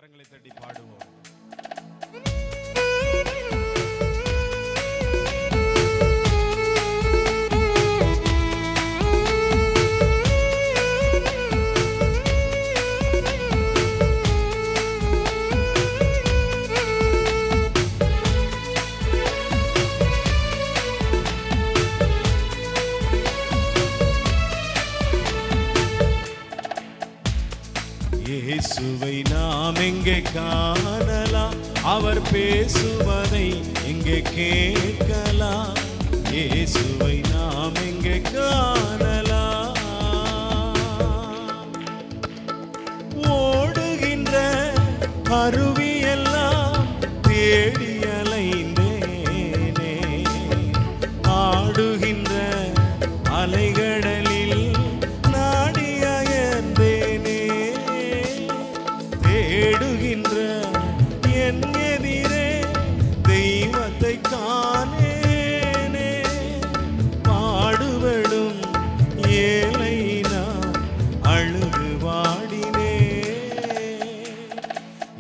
கரங்களை தட்டி பாடுவோம். இயேசுவை நாம் எங்கே காணலாம்? அவர் பேசுவதை எங்கே கேட்கலாம்? இயேசுவை நாம் எங்கே காணலாம்? ஓடுகின்ற அருவியெல்லாம் தேடி அலைந்தேனே, ஆடுகின்ற அலைகடலில் நாடி அயர்ந்தேனே, தேடுகின்ற என் எதிரே தெய்வத்தை காணேனே, பாடுபடும் ஏழை நான் அழுது வாடினே.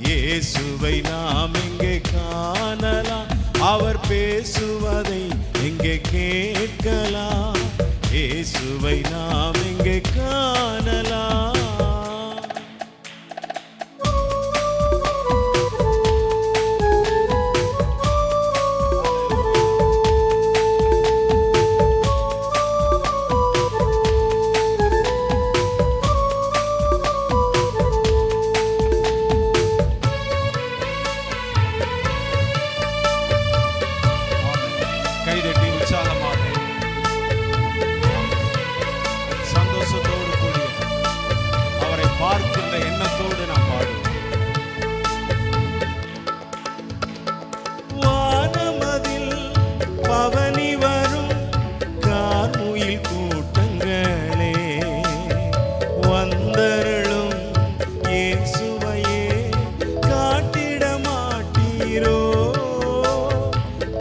இயேசுவை நாம் எங்கே காணலாம்? அவர் பேசுவதை எங்கே கேட்கலாம்? இயேசுவை நாம் எங்கே காணலாம்? கைதட்டி உற்சாகமாக சந்தோஷத்தோடு கூடிய அவரை பார்க்கின்ற எண்ணத்தோடு நாம் பாடுவோம். வானமதில் பவனி வரும் கார்முகில் கூட்டங்களே, வந்தருளும் இயேசுவையே காட்டிட மாட்டீரோ?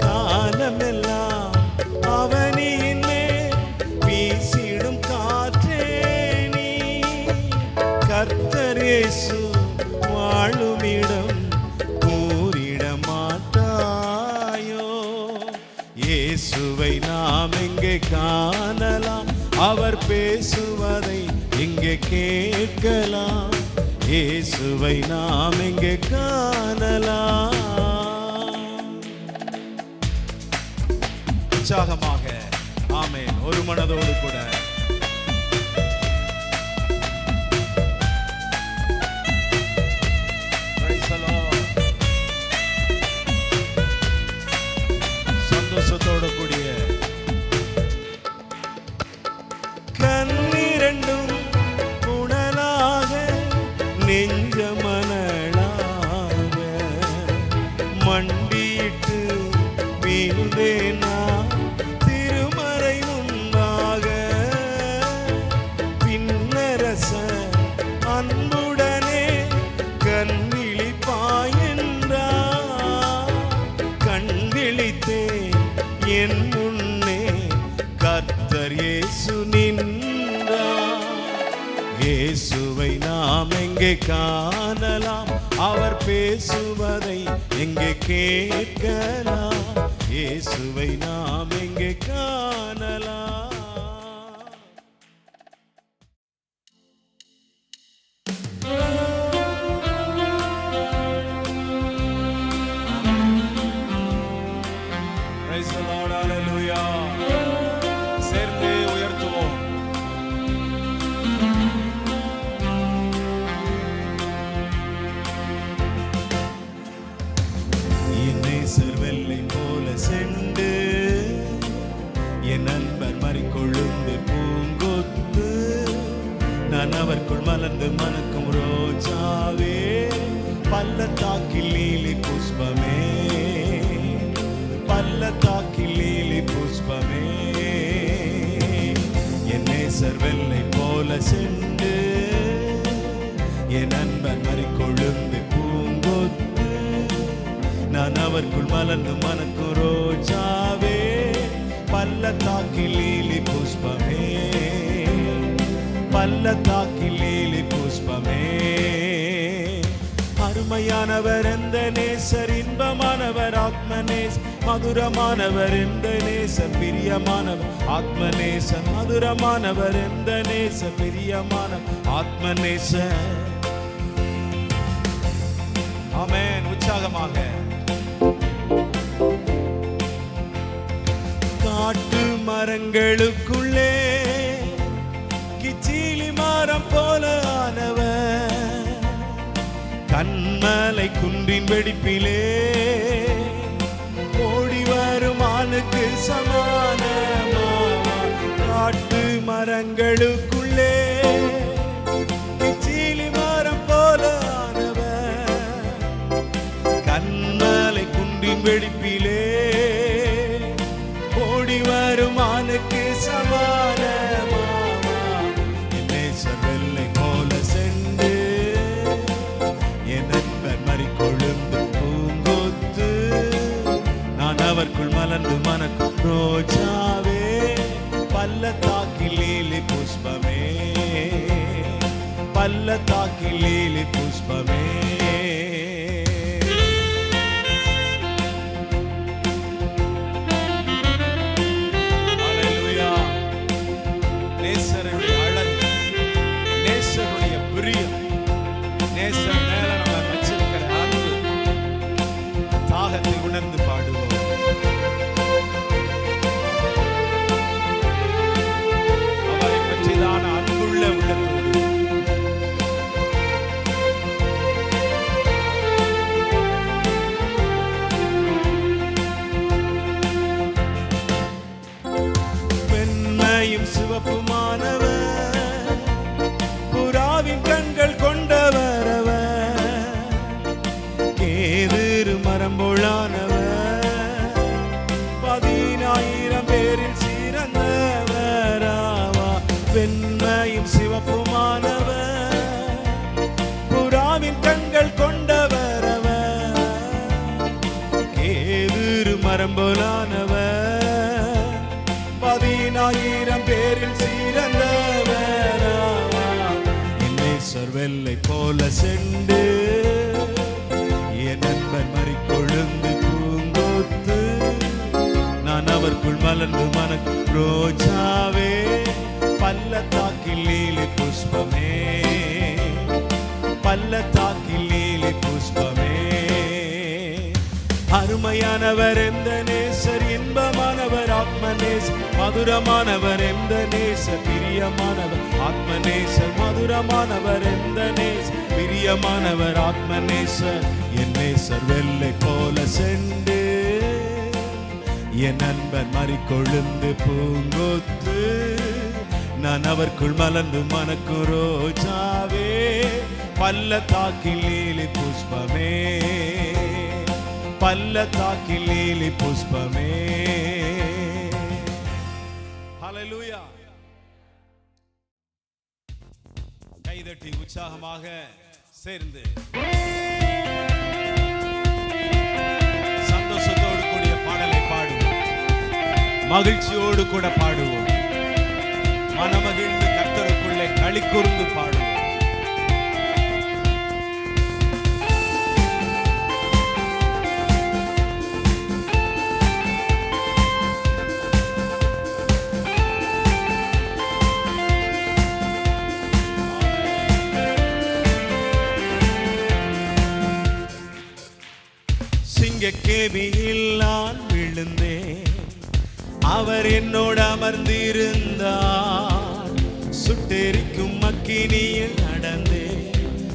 காலமெல்லாம் அவனியின் மேல் வீசிடும் காற்றே நீ, கர்த்தர் இயேசு வாழுமிடம் கூறிட மாட்டாயோ? இயேசுவை நாம் எங்கே காணலாம்? அவர் பேசுவதை எங்கே கேட்கலாம்? இயேசுவை நாம் எங்கே காணலாம்? உற்சாகமாக ஆமென், ஒரு மனதோடு கூட Praise the Lord. சந்தோஷத்தோடு கூடிய கண்ணிரண்டும் புனலாக நெஞ்ச மணலாக மண்டியிட்டு வீழ்ந்தேனா திருமறை முன்னாக, பின்னரச அன்புடனே கண்விழிப்பாயென்றார், கண்விழித்தேன் என் முன்னே கர்த்தர் இயேசு நின்றார். இயேசுவை நாம் எங்கே காணலாம்? அவர் பேசுவதை எங்கே கேட்கலாம்? இயேசுவை நாம் எங்கே காணலாம்? Praise the Lord, hallelujah. சேர்ந்து உயர்த்துவோம். நேசர் வெள்ளை போல செண்டு, என் நண்பர் மறிக்கொழுந்து பூங்கொத்து, நான் அவர்க்குள் மலர்ந்து மணக்கும் ரோஜாவே, பள்ளத்தாக்கில் நீலி புஷ்பமே, பள்ளத்தாக்கில் நீலி புஷ்பமே. என் நேசர் வெள்ளை போல செண்டு, என் நண்பர் மறிக்கொழுந்து பூங்கொத்து, நான் அவர்க்குள் மலர்ந்து மணக்கும் ரோஜாவே, பள்ளத்தாக்கில் நீலி புஷ்பமே, பள்ளத்தாக்கில் நீலி புஷ்பமே. அருமையானவர் எந்த நேசர், இன்பமானவர் ஆத்மநேச, மதுரமானவர் எந்த நேசர், பிரியமானவர் ஆத்மநேசர், மதுரமானவர் எந்த நேசர், பிரியமானவர் ஆத்மநேசர். ஆமென். உற்சாகமாக காட்டு மரங்களுக்குள்ளே கிச்சிலி மரம் போல ஆனவர், கண்மலை குன்றின் வெடிப்பிலே ஓடி வரும் ஆளுக்கு சமானமா. காட்டு மரங்களுக்குள்ளே கிச்சிலி மரம் போல ஆனவர், கண்மலை குன்றின் வெடிப்பிலே ஓடி வரும் ஆளுக்கு சமானமா. வெள்ளை போல சென்று என் நண்பர் மறிக்கொழுந்து பூங்கொத்து, நான் அவர்க்குள் மலர்ந்து மணக்கும் ரோஜாவே, பள்ளத்தாக்கில் லீலி புஷ்பமே, பள்ளத்தாக்கில் லீலி புஷ்பமே. உணர்ந்து பாடுவோம். அவரை பற்றிதான அன்புள்ள உள்ளத்தோடு வெண்மையும் சிவப்புமானவர், புறாவின் கண்கள் கொண்டவர் அவர், கேதுரு மரம் போலானவர், 10,000 பேரில் சிறந்தவராவா. வெண்மையும் சிவப்புமானவர், புறாவின் கண்கள் கொண்டவர் அவர், கேதுரு மரம் போலானவர், 10,000 பேரில் சிறந்தவராவா. நேசர் வெள்ளை போல சென்று என் நண்பர் மறிக்கொழுந்து பூங்கொத்து, நான் அவர்க்குள் மலர்ந்து மணக்கும் ரோஜாவே, பள்ளத்தாக்கில் லீலி புஷ்பமே, பள்ளத்தாக்கில் லீலி புஷ்பமே. அருமையானவர் எந்த நேசர், இன்பமானவர் ஆத்மநேசர், மதுரமானவர் எந்த நேசர், பிரியமானவர் ஆத்மநேசர், மதுரமானவர் எந்த நேசர், பிரியமானவர் ஆத்மநேசர். என் நேசர் வெள்ளை போல சென்று என் நண்பர் மறிக்கொழுந்து பூங்கொத்து, நான் அவர்க்குள் மலர்ந்து மணக்கும் ரோஜாவே, பள்ளத்தாக்கில் லீலி புஷ்பமே, பள்ளத்தாக்கில் லீலி புஷ்பமே. ஹல்லேலூயா. கைதட்டி உற்சாகமாக சேர்ந்து சந்தோஷத்தோடு கூடிய பாடலை பாடுவோம், மகிழ்ச்சியோடு கூட பாடுவோம், மனமகிழ்ந்து கர்த்தருக்குள்ளே களி கூர்ந்து பாடுவோம். கேபியில் நான் விழுந்தேன், அவர் என்னோடு அமர்ந்திருந்தார், சுட்டெரிக்கும் அக்கினியில் நடந்தேன்,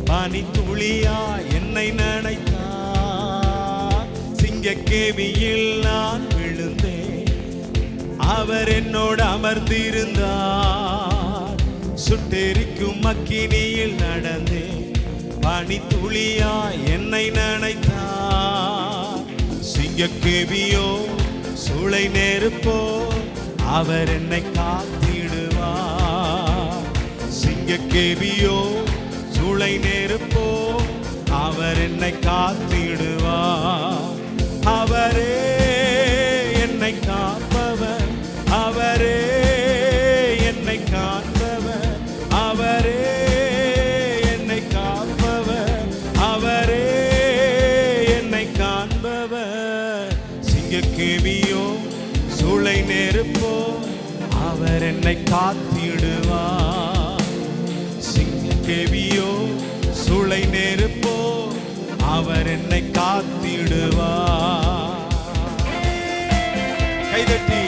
பனி துளியா என்னை நனைத்தார். சிங்கக்கேபியில் நான் விழுந்தேன், அவர் என்னோடு அமர்ந்திருந்தார், சுட்டெரிக்கும் அக்கினியில் நடந்தேன், பனி துளியா என்னை நனைத்தார். சிங்கக்கேபியோ சூளை நெருப்போ அவர் என்னை காத்திடுவார். சிங்கக்கேபியோ சூளை நெருப்போ அவர் என்னை காத்திடுவார். அவரே என்னை காப்பவர், அவரே என்னை காப்பவர், அவரே என்னை காப்பவர், அவரே சிங்கக்கேவியோ சூளை நெருப்போ அவர் என்னை காத்திடுவார். சிங்கக்கேவியோ சூளை நெருப்போ அவர் என்னை காத்திடுவார். கைதட்டி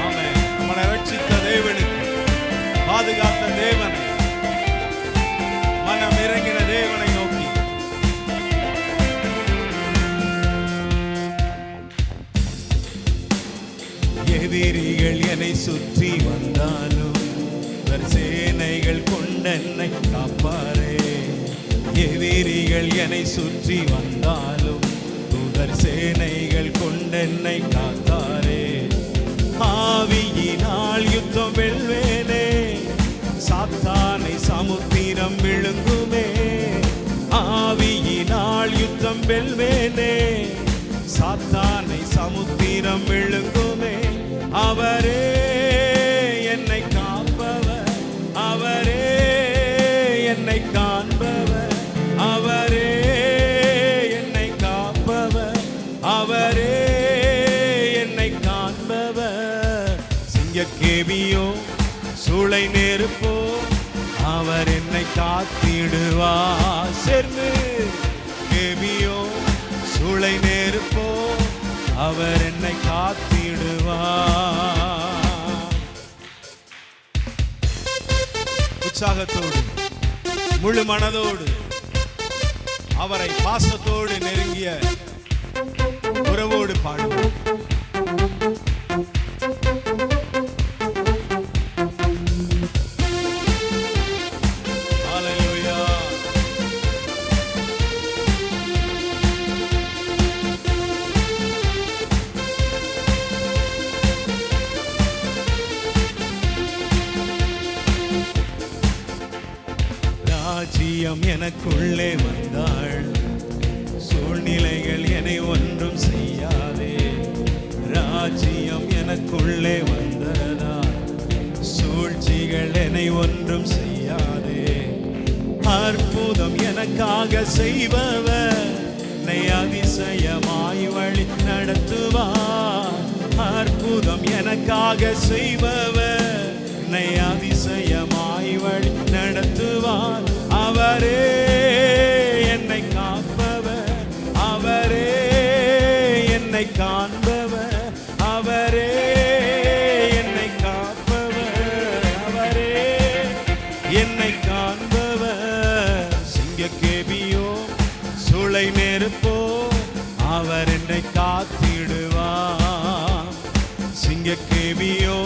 ஆமென். நம்மளை ரட்சித்த தேவனுக்கு, பாதுகாத்த தேவனை, மனம் இறங்கின தேவனை நோக்கி எதிரிகள் என்னை சுற்றி வந்தாலும் சேனைகள் கொண்டென்னை காப்பாரே. எதிரிகள் என்னை சுற்றி வந்தாலும் தூதர் சேனைகள் கொண்டென்னை காத்தாரே. ஆவியினால் யுத்தம் வெல்வேனே, சாத்தானை சமுத்திரம் விழுங்குமே. ஆவியினால் யுத்தம் வெல்வேனே, சாத்தானை சமுத்திரம் விழுங்குமே. அவரே என்னை காப்பவர், அவரே என்னை காண்பவர், அவரே என்னை காப்பவர், அவரே என்னை காண்பவர். சிங்கக்கேவியோ சூளை நெருப்போ அவர் என்னை காத்திடுவார். சேர்ந்து கேவியோ சூளை நெருப்போ அவர் என்னை காத்திடுவார். உற்சாகத்தோடு முழு மனதோடு அவரை பாசத்தோடு நெருங்கிய உறவோடு பாடுவோம். ராஜ்யம் எனக்குள்ளே வந்தாள், சூழ்நிலைகள் என்னை ஒன்றும் செய்யாதே. ராஜ்யம் எனக்குள்ளே வந்ததால் சூழ்ச்சிகள் என்னை ஒன்றும் செய்யாதே. அற்புதம் எனக்காக செய்பவர் என்னை அதிசயமாய் வழி நடத்துவார். அற்புதம் எனக்காக செய்பவர் என்னை அதிசயமாய் வழி நடத்துவார். அவரே என்னை காப்பவர், அவரே என்னை காண்பவர், அவரே என்னை காப்பவர், அவரே என்னை காண்பவர். சிங்கக்கேவியோ சூளை நெருப்போ அவர் என்னை காத்திடுவார். சிங்கக்கேவியோ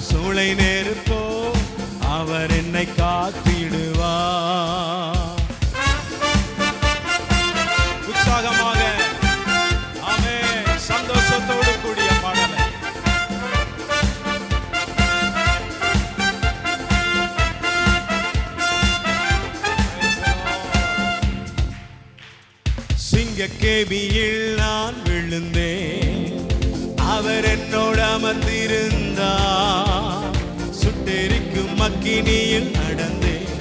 சூளை நெருப்போ அவர் என்னை காத்திடுவார். உற்சாகமாக ஆமென், சந்தோஷத்தோடு கூடிய பாடலை சிங்கக்கேவியில் நான் விழுந்தேன், அவர் என்னோடு அமர்ந்திருந்தார். சுட்டெரிக்கும் அக்கினியில் நடந்தேன்,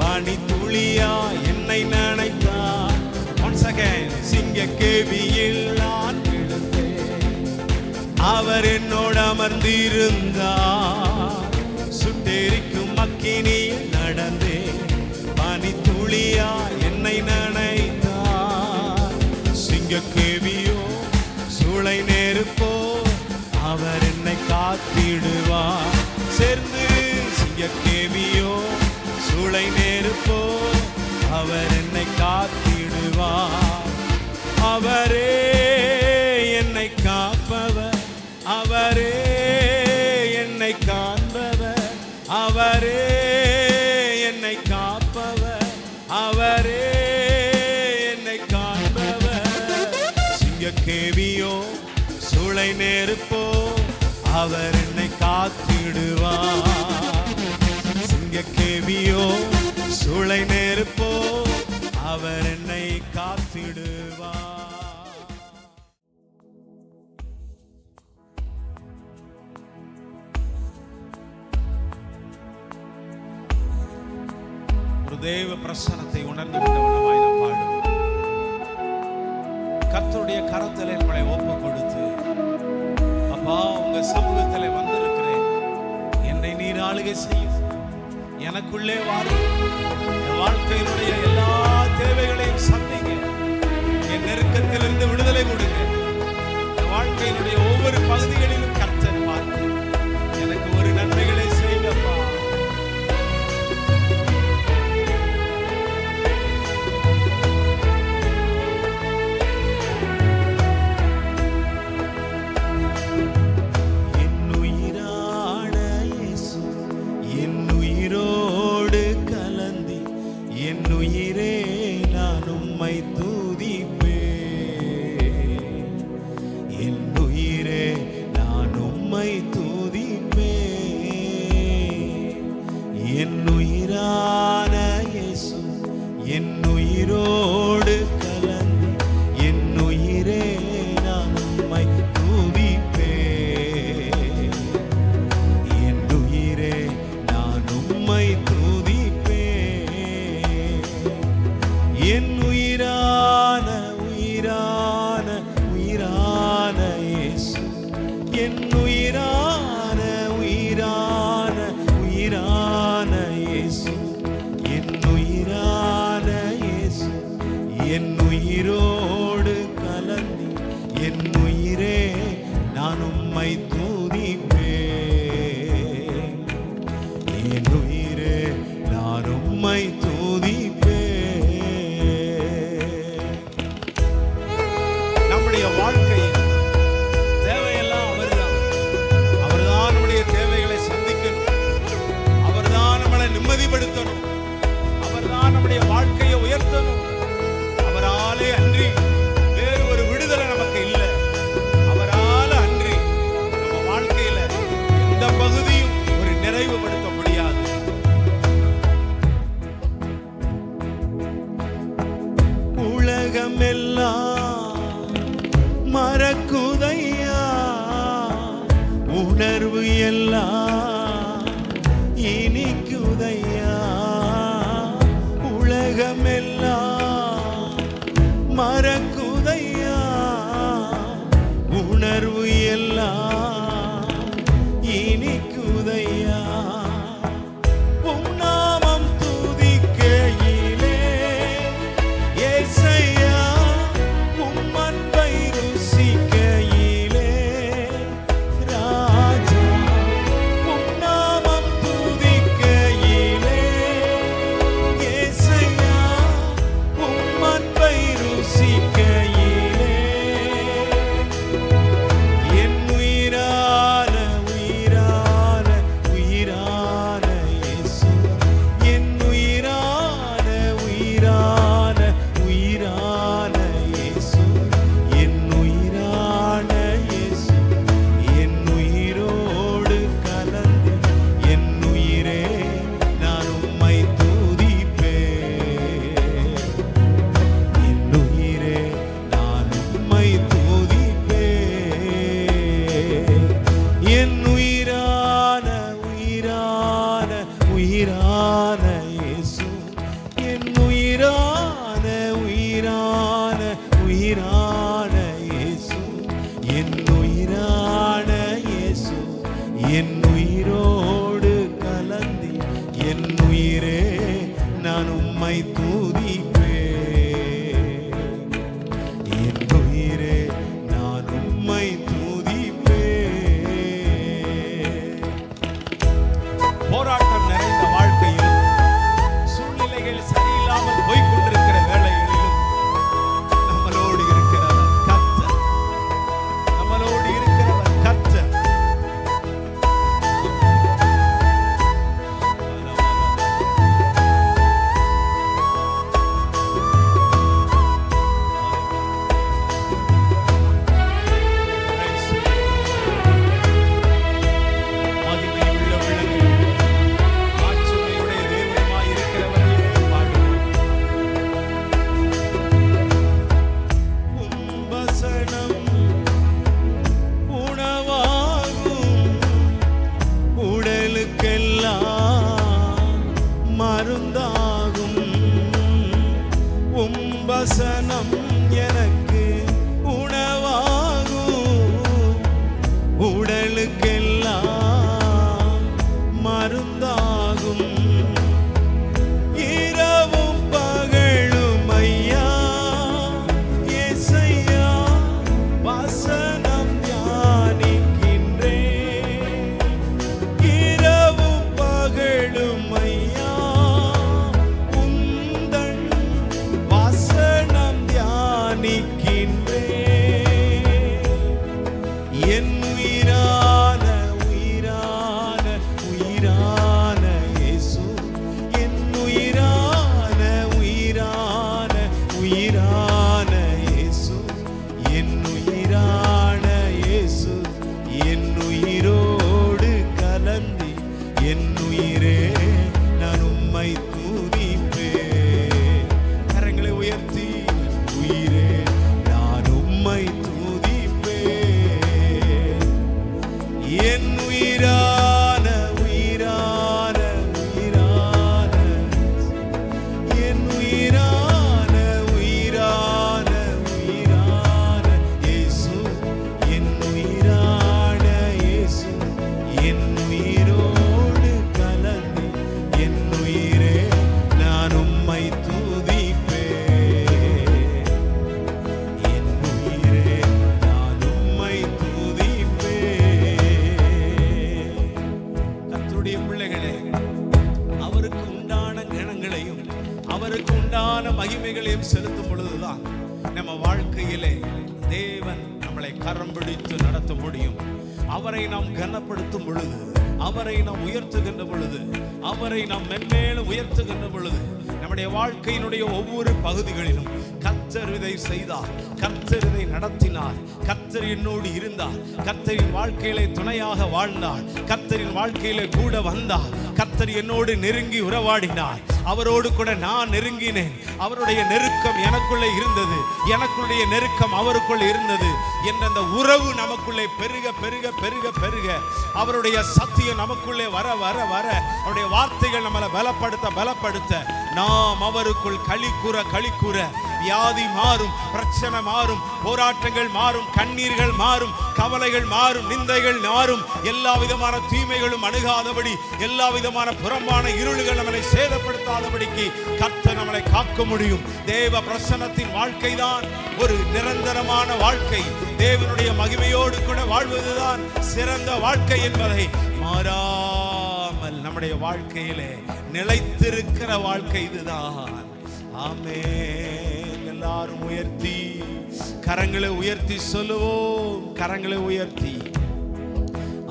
பனி துளியா என்னை நனைத்தார். Once again, சிங்கக்கேவியில் நான் விழுந்தேன், அவர் என்னோடு அமர்ந்திருந்தார். சுட்டெரிக்கும் அக்கினியில் நடந்தேன், பனி துளியா என்னை நனைத்தார். சிங்கக்கேவியோ சூளை நெருப்போ அவர் என்னை காத்திடுவார். சேர்ந்து சிங்கக்கேவியோ சூளை நெருப்போ அவர் என்னை காத்திடுவார். அவரே என்னை காப்பவர், அவரே என்னை காண்பவர், அவரே என்னை காப்பவர், அவரே என்னை காண்பவர். சிங்கக்கேவியோ சூளை நெருப்போ அவர் என்னை காத்திடுவார். சிங்கக்கேவியோ சூளை நெருப்போ அவர் என்னை காத்திடுவார். ஒரு தேவ பிரசன்னத்தை உணர்ந்து கொண்டவனமாய் நாம் பாடுவோம். கர்த்தருடைய கரத்திலே நம்மளை ஒப்பு கொடுத்து, அப்பா உங்க சமூகத்திலே வந்திருக்கிறேன், என்னை நீர் ஆளுகை செய்யும், எனக்குள்ளே வாரும், என் வாழ்க்கையினுடைய எல்லா தேவைகளையும் சந்திங்க, என் நெருக்கத்திலிருந்து விடுதலை கொடுங்க, என் வாழ்க்கையினுடைய ஒவ்வொரு பகுதிகளிலும் கர்த்தர் பார்த்து எனக்கு ஒரு நன்மைகளை செய்யுங்கப்பா. மறக்குதையா உணர்வு எல்லாம் இனிக்குதையா, உலகமெல்லாம் மறக்குதையா உணர்வு எல்லாம் இனிக்குதையா. உன்னாமம் துதிக்கையிலே ஏசையா என் உயிரோடு கலந்து என் உயிரே நான் உம்மை துதிப்பேன், என் உயிரே நான் உம்மை துதிப்பேன். போராட்டம் நிறைந்த வாழ்க்கையில் சூழ்நிலைகள் சரியில்லாமல் போய்கொண்டிருக்கிற வேளைகளிலும் நம்மளோடு இருக்கிறவர் கர்த்தர், நம்மளோடு இருக்கிறவர் கர்த்தர். மருந்தாகும் உம்பசனம் எனக்கு நோய்களுக்கெல்லாம் மருந்தாகும். இரவும் பகலும் ஐயா ஏசையா வசனம் தியானிக்கின்றேன். இரவும் பகலும் ஐயா உந்தன் வசனம் தியானிக்கின்றேன். என் உயிரான உயிரான உயிரான இயேசு, என் உயிரான உயிரான உயிரான இயேசு, என் உயிரான இயேசு, என் உயிரோடு கலந்தி என் உயிரே நான் உம்மை துதிப்பேன். கரங்களை உயர்த்தி உயிரே நான் உம்மை துதிப்பேன். என் உயிரான உயிரான உயிரான, என் உயிரான உயிரான உயிரான இயேசு, என் உயிரான இயேசு, என் உயிரோடு கலந்து என் உயிரே நான் உம்மை துதிப்பேன். என் உயிரே நான் உம்மை துதிப்பேன். கர்த்தருடைய பிள்ளைகளே, அவருக்கு உண்டான கணங்களையும் அவருக்கு உண்டான மகிமைகளையும் செலுத்தும் பொழுதுதான் நம்ம வாழ்க்கையிலே தேவன் நம்மளை கரம் பிடித்து நடத்த முடியும். அவரை நாம் கனப்படுத்தும் பொழுது, அவரை நாம் உயர்த்துகின்ற பொழுது, அவரை நாம் மென்மேலும் உயர்த்துகின்ற பொழுது நம்முடைய வாழ்க்கையினுடைய ஒவ்வொரு பகுதிகளிலும் கர்த்தர் இதை செய்தார், கர்த்தர் இதை நடத்தினார், கர்த்தர் என்னோடு இருந்தார், கர்த்தரின் வாழ்க்கையிலே துணையாக வாழ்ந்தார், கர்த்தரின் வாழ்க்கையிலே கூட வந்தார், கர்த்தர் என்னோடு நெருங்கி உறவாடினார், அவரோடு கூட நான் நெருங்கினேன், அவருடைய நெருக்கம் எனக்குள்ளே இருந்தது, எனக்குடைய நெருக்கம் அவருக்குள்ளே இருந்தது என்ற அந்த உறவு நமக்குள்ளே பெருக பெருக பெருக பெருக அவருடைய சத்தியம் நமக்குள்ளே வர வர வர அவருடைய வார்த்தைகள் நம்மளை பலப்படுத்த பலப்படுத்த நாம் அவருக்குள் களி கூற வியாதி மாறும், பிரச்சனை மாறும், போராட்டங்கள் மாறும், கண்ணீர்கள் மாறும், கவலைகள் மாறும், நிந்தைகள் மாறும், எல்லா விதமான தீமைகளும் அணுகாதபடி, எல்லா விதமான புறம்பான இருள்கள் நம்மளை சேதப்படுத்தாதபடிக்கு கர்த்தர் நம்மளை காக்க முடியும். தேவ பிரசன்னத்தின் வாழ்க்கை தான் ஒரு நிரந்தரமான வாழ்க்கை. தேவனுடைய மகிமையோடு கூட வாழ்வதுதான் சிறந்த வாழ்க்கை என்பதை மாறாமல் நம்முடைய வாழ்க்கையிலே நிலைத்திருக்கிற வாழ்க்கை இதுதான். ஆமென். எல்லாரும் உயர்த்தி கரங்களை உயர்த்தி சொல்லுவோம். கரங்களை உயர்த்தி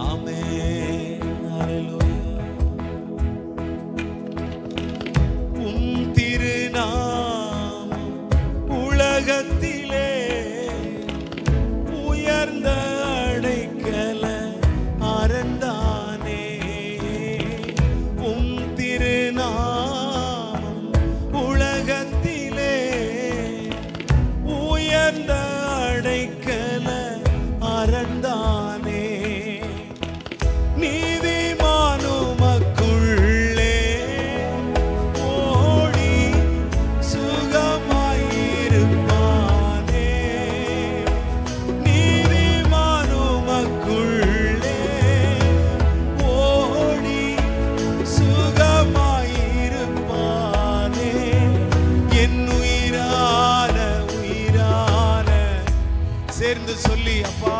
ஆமென். ஹல்லேலூயா. உம் திருநாமம் உலகத்திலே உயர்ந்த அடைக்கல அரண்தானே. உம் திருநாமம் உலகத்திலே உயர்ந்த அடைக்கல அரண்தானே. நீதிமானுமக்குள்ளே ஓடி சுகமாயிருப்பானே. நீதிமானுமக்குள்ளே ஓடி சுகமாயிருப்பானே. என் உயிரான உயிரான, சேர்ந்து சொல்லி அப்பா,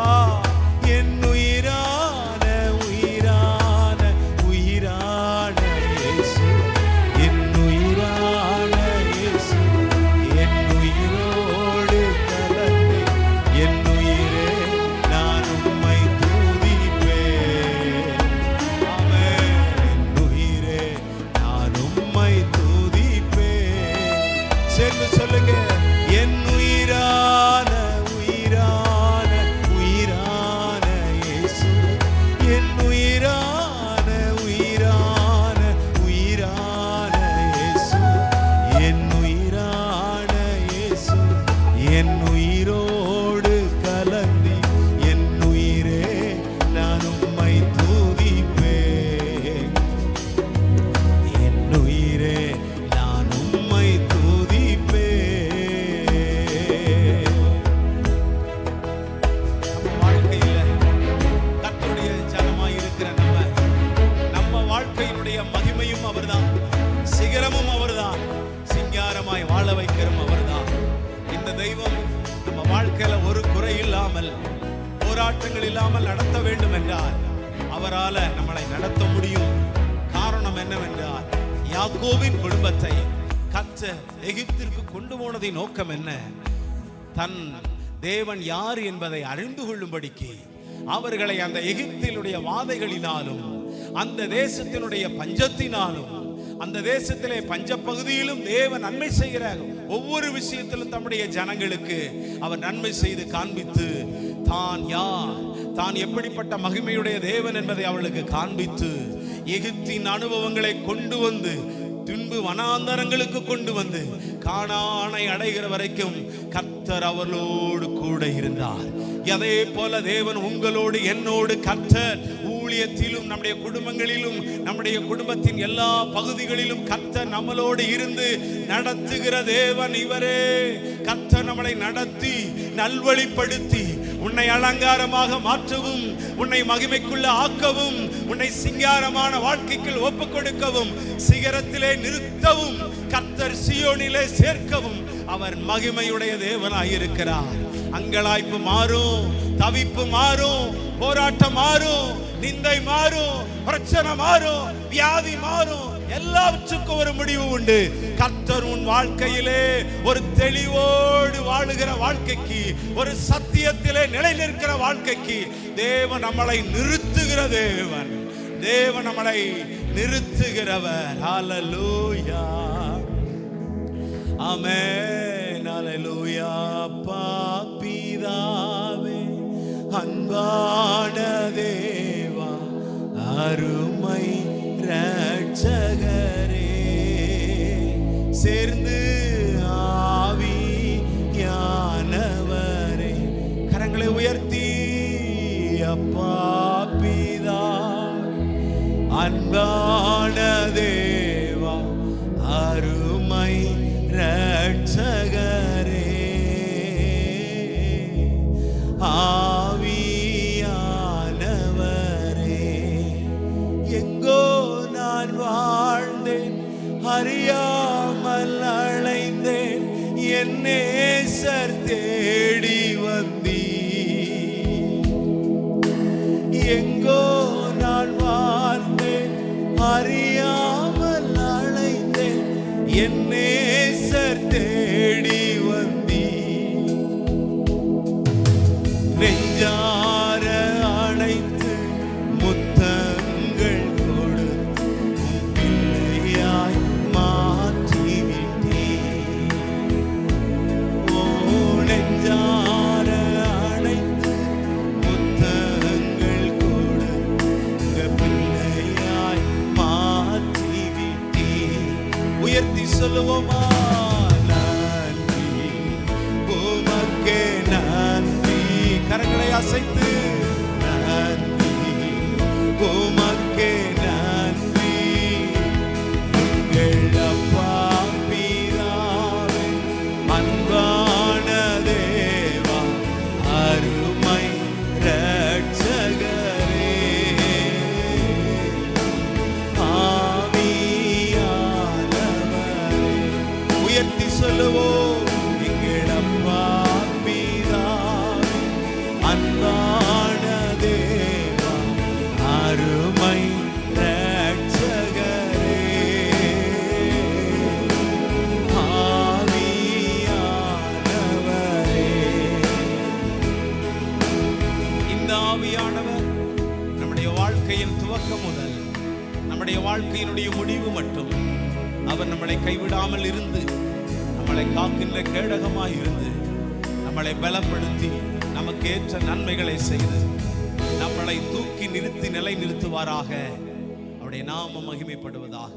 என் உயிரான உயிரான உயிரான இயேசு, என் உயிரான இயேசு, என் உயிரோடு கலந்து என் உயிரே நான் உம்மை துதிப்பேன். ஆமென். என் உயிரே நான் உம்மை துதிப்பேன். சேர்ந்து சொல்லுங்க. என் உயிரான உயிரான உயிரான இயேசு, என் உயிரான உயிரான உயிரான இயேசு, என் உயிரான இயேசு, என் உயிரோடு கலந்தி என் உயிரே நான் உம்மை துதிப்பேன். என் உயிரே நான் உம்மை துதிப்பேன். இல்லாமல், போராட்டங்கள் இல்லாமல் நடத்த வேண்டும் என்றால் அவரால நம்மளை நடத்த முடியும். காரணம் என்னவென்றால், யாக்கோபின் குடும்பத்தை கர்த்தர் எகிப்திற்கு கொண்டு போனதின் நோக்கம் என்ன? தன் தேவன் யார் என்பதை அறிந்து கொள்ளும்படிக்கு அவர்களை அந்த எகிப்தினுடைய வாதைகளினாலும், அந்த தேசத்தினுடைய பஞ்சத்தினாலும், அந்த தேசத்திலே பஞ்ச பகுதியிலும் தேவன் நன்மை செய்கிற ஒவ்வொரு விஷயத்திலும் தம்முடைய ஜனங்களுக்கு அவர் நன்மை செய்து காண்பித்து, தான் யார், தான் எப்படிப்பட்ட மகிமையுடைய தேவன் என்பதை அவளுக்கு காண்பித்து, எகிப்தின் அனுபவங்களை கொண்டு வந்து பின்பு வனாந்தரங்களுக்கு கொண்டு வந்து கானானை அடைகிற வரைக்கும் கர்த்தர் அவர்களோடு கூட இருந்தார். அதே போல தேவன் உங்களோடு என்னோடு கர்த்தர் ஊழியத்திலும், நம்முடைய குடும்பங்களிலும், நம்முடைய குடும்பத்தின் எல்லா பகுதிகளிலும் கர்த்தர் நம்மளோடு இருந்து நடத்துகிற தேவன் இவரே. கர்த்தர் நம்மளை நடத்தி நல்வழிப்படுத்தி உன்னை அலங்காரமாக மாற்றவும், உன்னை மகிமைக்குள்ள ஆக்கவும், உன்னை சிங்காரமான வாழ்க்கைக்கு ஒப்புக் கொடுக்கவும், சிகரத்திலே நிறுத்தவும், கர்த்தர் சீயோனிலே சேர்க்கவும் அவர் மகிமையுடைய தேவனாயிருக்கிறார். அங்கலாய்ப்பு மாறும், தவிப்பு மாறும், போராட்டம் மாறும், நிந்தை மாறும், பிரச்சனை மாறும், வியாதி மாறும், எல்லாவற்றுக்கும் ஒரு முடிவு உண்டு. கர்த்தர் உன் வாழ்க்கையிலே ஒரு தெளிவோடு வாழுகிற வாழ்க்கைக்கு, ஒரு சத்தியத்திலே நிலை நிற்கிற வாழ்க்கைக்கு தேவன் நம்மளை நிறுத்துகிற தேவன், தேவன் நம்மளை நிறுத்துகிறவர். ஹல்லேலூயா, ஆமென், ஹல்லேலூயா. அப்பா பிதாவே, அன்பான தேவா, அருமை இரட்சகரே, சேர்ந்து ஆவியானவரே, கரங்களை உயர்த்தி அப்பா பிதா, அன்பான தேவா, அருமை இரட்சகரே, ஆவியானவரே, எங்கோ நான் வாழ்ந்தேன், அறியாமல் அலைந்தேன், என் நேசர் தேடி வந்தீர். எங்கோ நான் வாழ்ந்தேன், அறியாமல் அலைந்தேன், என் நேசர் தேடி வந்தீர். நெஞ்சார அழைத்து முத்தங்கள் கொடுத்து பிள்ளையாய் மாற்றிவிட்டீர். ஓ நெஞ்சார அழைத்து முத்தங்கள் கொடுத்து பிள்ளையாய் மாற்றிவிட்டீர். உயர்த்தி சொல்லுவோமா? நன்றி உமக்கே நன்றி. கரங்களை அசைத்து நன்றி உமக்கே நன்றி. எங்கள் அப்பா பிதாவே, அன்பான தேவா, அருமை இரட்சகரே, ஆவியானவரே, உயர்த்தி சொல்லுவோம். எங்கள் அப்பா பிதாவே, அன்பான தேவா, அருமை இரட்சகரே, ஆவியானவரே. இந்த ஆவியானவர் நம்முடைய வாழ்க்கையின் துவக்கம் முதல் நம்முடைய வாழ்க்கையினுடைய முடிவு மட்டும் அவர் நம்மளை கைவிடாமல் இருந்து, நம்மளை காக்கின்ற கேடகமாய் இருந்து, நம்மளை பலப்படுத்தி, நமக்கு ஏற்ற நன்மைகளை செய்து, நம்மளை தூக்கி நிறுத்தி நிலை நிறுத்துவாராக. அவருடைய நாமம் மகிமைப்படுவதாக.